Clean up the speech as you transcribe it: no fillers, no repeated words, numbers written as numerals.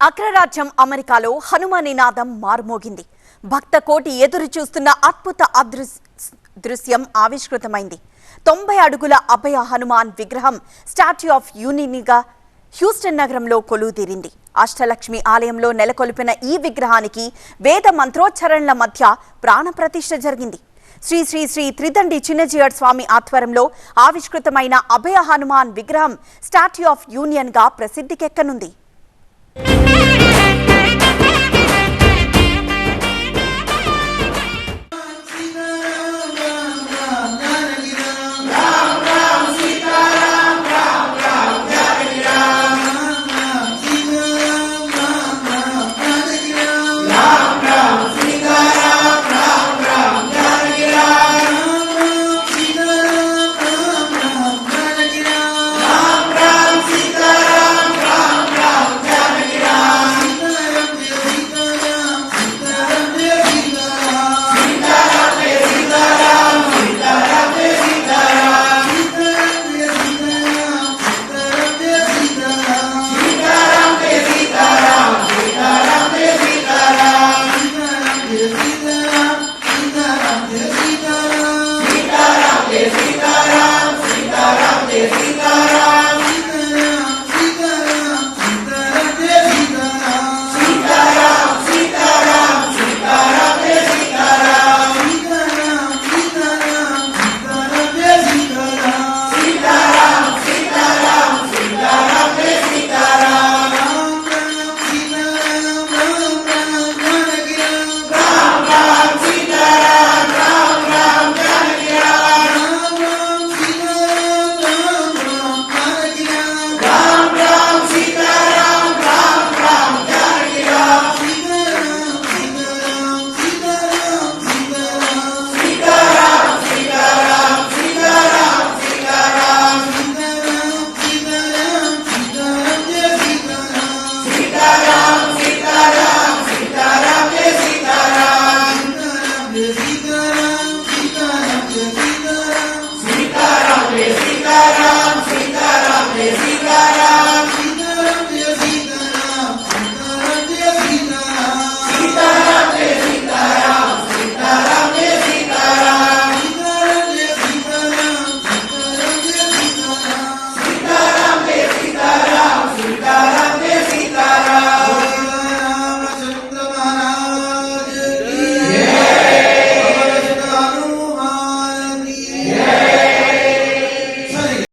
అగ్రరాజ్యం అమెరికాలో హనుమాన్ నినాదం మారుమోగింది. భక్త కోటి ఎదురు చూస్తున్న అద్భుత దృశ్యం ఆవిష్కృతమైంది. 90 అడుగుల అభయ హనుమాన్ విగ్రహం స్టాట్యూ ఆఫ్ యూనిటీగా హ్యూస్టన్ నగరంలో కొలువుదీరింది. అష్టలక్ష్మి ఆలయంలో నెలకొల్పిన ఈ విగ్రహానికి వేద మంత్రోచ్చరణల మధ్య ప్రాణప్రతిష్ఠ జరిగింది. శ్రీ శ్రీ శ్రీ త్రిదండి చిన్నజీయర్ స్వామి ఆధ్వర్యంలో ఆవిష్కృతమైన అభయ హనుమాన్ విగ్రహం స్టాట్యూ ఆఫ్ యూనియన్ గా ప్రసిద్ధికెక్కనుంది.